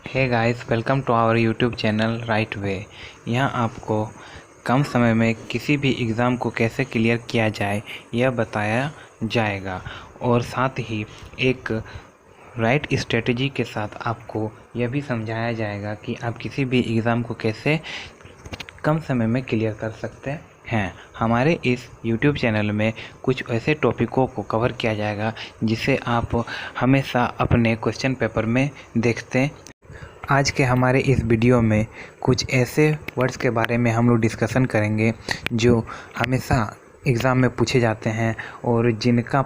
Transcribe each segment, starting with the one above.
Hey guys, welcome to our YouTube channel Right Way. यहाँ आपको कम समय में किसी भी एग्ज़ाम को कैसे क्लियर किया जाए यह बताया जाएगा और साथ ही एक राइट स्ट्रेटजी के साथ आपको यह भी समझाया जाएगा कि आप किसी भी एग्ज़ाम को कैसे कम समय में क्लियर कर सकते हैं। हमारे इस YouTube चैनल में कुछ ऐसे टॉपिकों को कवर किया जाएगा जिसे आप हमेशा अपने क्वेश्चन पेपर में देखते। आज के हमारे इस वीडियो में कुछ ऐसे वर्ड्स के बारे में हम लोग डिस्कशन करेंगे जो हमेशा एग्ज़ाम में पूछे जाते हैं और जिनका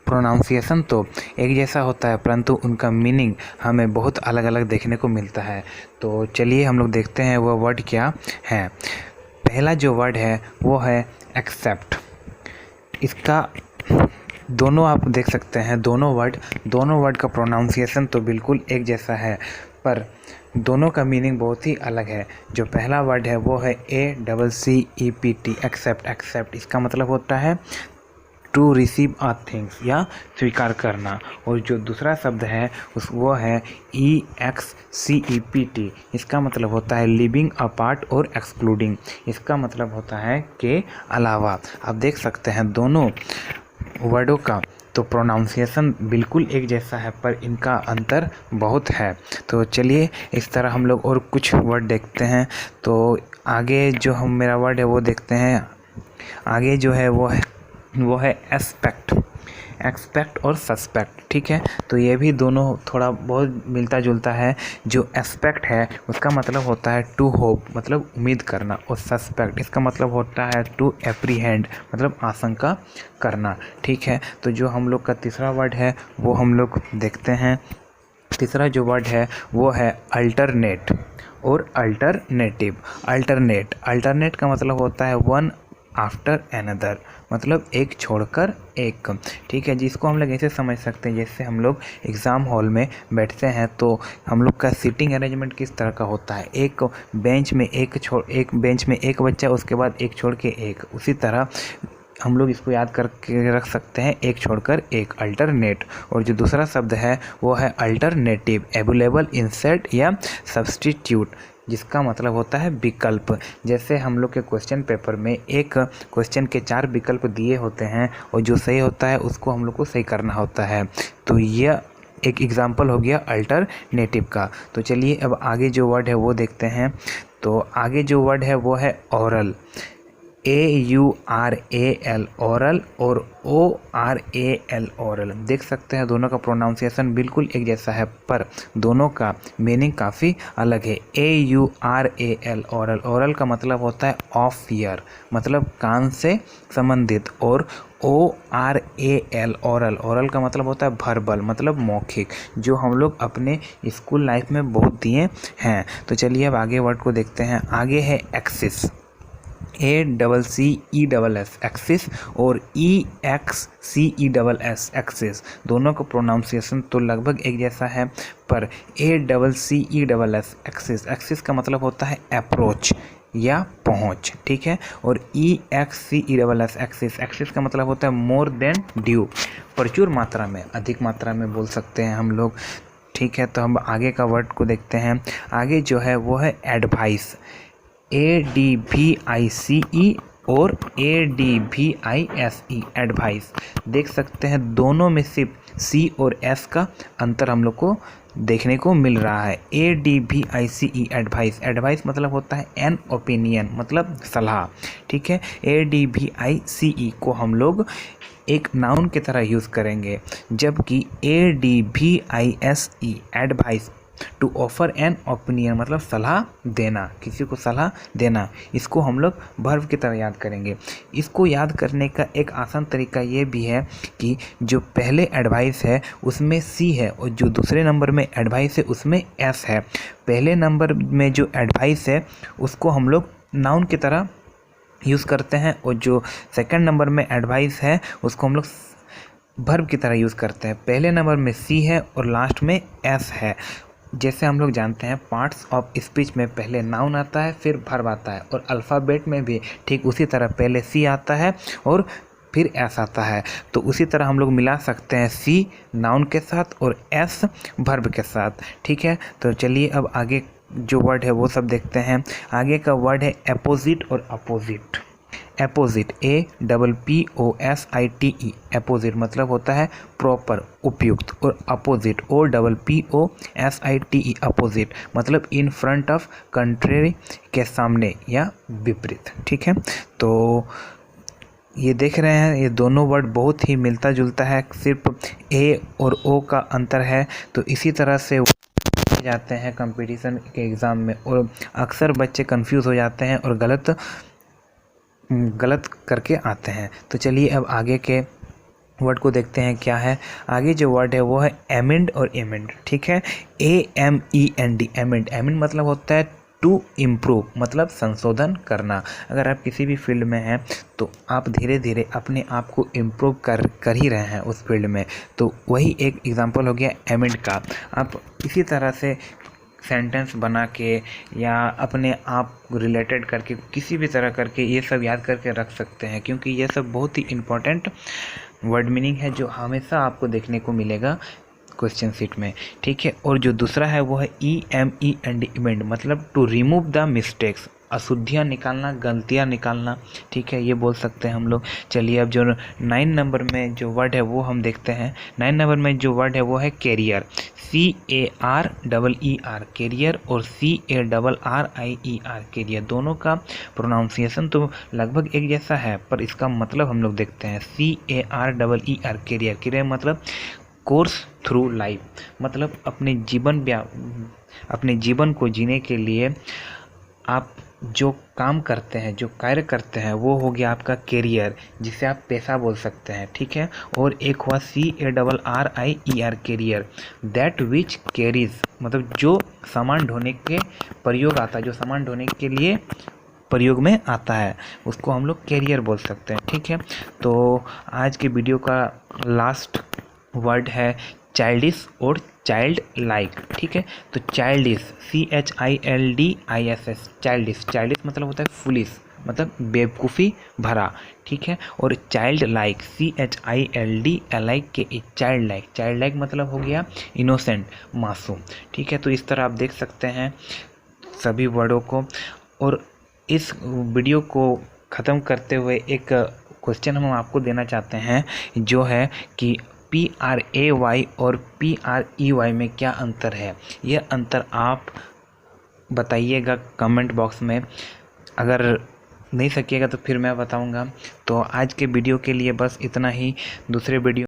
प्रोनाउंसिएशन तो एक जैसा होता है परंतु उनका मीनिंग हमें बहुत अलग अलग देखने को मिलता है। तो चलिए हम लोग देखते हैं वह वर्ड क्या है। पहला जो वर्ड है वो है एक्सेप्ट। इसका दोनों आप देख सकते हैं, दोनों वर्ड का प्रोनाउंसिएशन तो बिल्कुल एक जैसा है पर दोनों का मीनिंग बहुत ही अलग है। जो पहला वर्ड है वो है ACCEPT, एक्सेप्ट। एक्सेप्ट इसका मतलब होता है टू रिसीव अ थिंग्स या स्वीकार करना। और जो दूसरा शब्द है वो है EXCEPT, इसका मतलब होता है लिविंग अपार्ट और एक्सक्लूडिंग। इसका मतलब होता है के अलावा। आप देख सकते हैं दोनों वर्डों का तो प्रोनाउंसिएशन बिल्कुल एक जैसा है पर इनका अंतर बहुत है। तो चलिए इस तरह हम लोग और कुछ वर्ड देखते हैं। तो आगे जो मेरा वर्ड है वो देखते हैं। आगे जो है वो है एस्पेक्ट। एक्सपेक्ट और सस्पेक्ट, ठीक है। तो ये भी दोनों थोड़ा बहुत मिलता जुलता है। जो एस्पेक्ट है उसका मतलब होता है टू होप, मतलब उम्मीद करना, और सस्पेक्ट इसका मतलब होता है टू एप्रीहेंड, मतलब आशंका करना, ठीक है। तो जो हम लोग का तीसरा वर्ड है वो हम लोग देखते हैं। तीसरा जो वर्ड है वो है अल्टरनेट और अल्टरनेटिव। अल्टरनेट का मतलब होता है वन आफ्टर एनदर, मतलब एक छोड़कर एक, ठीक है। जिसको हम लोग ऐसे समझ सकते हैं जैसे हम लोग एग्ज़ाम हॉल में बैठते हैं तो हम लोग का सीटिंग अरेंजमेंट किस तरह का होता है, एक बेंच में एक बच्चा, उसके बाद एक छोड़ के एक, उसी तरह हम लोग इसको याद करके रख सकते हैं, एक छोड़कर एक, अल्टरनेट। और जो दूसरा शब्द है वो है अल्टरनेटिव, अवेलेबल, इंसर्ट या सब्स्टिट्यूट, जिसका मतलब होता है विकल्प। जैसे हम लोग के क्वेश्चन पेपर में एक क्वेश्चन के 4 विकल्प दिए होते हैं और जो सही होता है उसको हम लोग को सही करना होता है। तो यह एक एग्जाम्पल हो गया अल्टरनेटिव का। तो चलिए अब आगे जो वर्ड है वो देखते हैं। तो आगे जो वर्ड है वो है ओरल। AURAL ओरल और ORAL ओरल। देख सकते हैं दोनों का प्रोनाउंसिएशन बिल्कुल एक जैसा है पर दोनों का मीनिंग काफ़ी अलग है। AURAL ओरल का मतलब होता है ऑफ ईयर, मतलब कान से संबंधित, और ORAL ओरल का मतलब होता है वर्बल, मतलब मौखिक, जो हम लोग अपने स्कूल लाइफ में बहुत दिए हैं। तो चलिए अब आगे वर्ड को देखते हैं। आगे है एक्सिस। ACCESS एक्सिस और EXCESS एक्सिस। दोनों का प्रोनाउंसिएशन तो लगभग एक जैसा है पर ACCESS एक्सिस का मतलब होता है अप्रोच या पहुंच, ठीक है। और EXCESS एक्सिस का मतलब होता है मोर देन ड्यू, प्रचुर मात्रा में, अधिक मात्रा में बोल सकते हैं हम लोग, ठीक है। तो हम आगे का वर्ड को देखते हैं। आगे जो है वो है एडवाइस। ADVICE और ADVISE एडवाइस। देख सकते हैं दोनों में सिर्फ C और S का अंतर हम लोग को देखने को मिल रहा है। ADVICE एडवाइस मतलब होता है एन ओपिनियन, मतलब सलाह, ठीक है। ADVICE को हम लोग एक नाउन की तरह यूज़ करेंगे, जबकि ADVISE advice to offer an opinion, मतलब सलाह देना, किसी को सलाह देना, इसको हम लोग वर्ब की तरह याद करेंगे। इसको याद करने का एक आसान तरीका ये भी है कि जो पहले एडवाइस है उसमें C है और जो दूसरे नंबर में एडवाइस है उसमें S है। पहले नंबर में जो एडवाइस है उसको हम लोग नाउन की तरह यूज़ करते हैं और जो सेकंड नंबर में एडवाइस है उसको हम लोग वर्ब की तरह यूज़ करते हैं। पहले नंबर में C है और लास्ट में S है। जैसे हम लोग जानते हैं पार्ट्स ऑफ स्पीच में पहले नाउन आता है फिर वर्ब आता है, और अल्फ़ाबेट में भी ठीक उसी तरह पहले C आता है और फिर एस आता है। तो उसी तरह हम लोग मिला सकते हैं सी नाउन के साथ और एस वर्ब के साथ। ठीक है, तो चलिए अब आगे जो वर्ड है वो सब देखते हैं। आगे का वर्ड है अपोजिट और अपोजिट। अपोजिट APPOSITE अपोजिट मतलब होता है प्रॉपर, उपयुक्त, और अपोजिट OPPOSITE अपोजिट मतलब इन फ्रंट ऑफ, कंट्री के सामने या विपरीत। ठीक है, तो ये देख रहे हैं ये दोनों वर्ड बहुत ही मिलता जुलता है, सिर्फ ए और ओ का अंतर है। तो इसी तरह से जाते हैं कंपटीशन के एग्ज़ाम में और अक्सर बच्चे कंफ्यूज हो जाते हैं और गलत करके आते हैं। तो चलिए अब आगे के वर्ड को देखते हैं क्या है। आगे जो वर्ड है वो है एमेंड और एमेंड। ठीक है, AMEND एमेंड। एमेंड मतलब होता है टू इम्प्रूव, मतलब संशोधन करना। अगर आप किसी भी फील्ड में हैं तो आप धीरे धीरे अपने आप को इम्प्रूव कर ही रहे हैं उस फील्ड में, तो वही एक एग्जांपल हो गया एमेंड का। आप इसी तरह से सेंटेंस बना के या अपने आप रिलेटेड करके किसी भी तरह करके ये सब याद करके रख सकते हैं, क्योंकि ये सब बहुत ही इम्पोर्टेंट वर्ड मीनिंग है जो हमेशा आपको देखने को मिलेगा क्वेश्चन शीट में। ठीक है, और जो दूसरा है वो है EMEND इमेंड मतलब टू रिमूव द मिस्टेक्स, अशुद्धियाँ निकालना, गलतियाँ निकालना। ठीक है, ये बोल सकते हैं हम लोग। चलिए अब जो 9 नंबर में जो वर्ड है वो हम देखते हैं। 9 नंबर में जो वर्ड है वो है कैरियर। CAREER कैरियर और CARRIER कैरियर, दोनों का प्रोनाउंसिएशन तो लगभग एक जैसा है, पर इसका मतलब हम लोग देखते हैं। CAREER कैरियर, कैरियर मतलब कोर्स थ्रू लाइफ, मतलब अपने जीवन को जीने के लिए आप जो काम करते हैं, जो कार्य करते हैं, वो हो गया आपका कैरियर, जिसे आप पेशा बोल सकते हैं। ठीक है, और एक हुआ CARRIER carrier, that which carries मतलब जो सामान ढोने के प्रयोग आता है, जो सामान ढोने के लिए प्रयोग में आता है, उसको हम लोग कैरियर बोल सकते हैं। ठीक है, तो आज के वीडियो का लास्ट वर्ड है चाइल्डिश और चाइल्ड लाइक। ठीक है, तो चाइल्डिश CHILDISH चाइल्डिश मतलब होता है फुलिश, मतलब बेवकूफ़ी भरा। ठीक है, और child like CHILDLIKE child like मतलब हो गया इनोसेंट, मासूम। ठीक है, तो इस तरह आप देख सकते हैं सभी वर्डों को। और इस वीडियो को ख़त्म करते हुए एक क्वेश्चन हम आपको देना चाहते हैं, जो है कि PRAY और PREY में क्या अंतर है। यह अंतर आप बताइएगा कमेंट बॉक्स में। अगर नहीं सकिएगा तो फिर मैं बताऊंगा। तो आज के वीडियो के लिए बस इतना ही। दूसरे वीडियो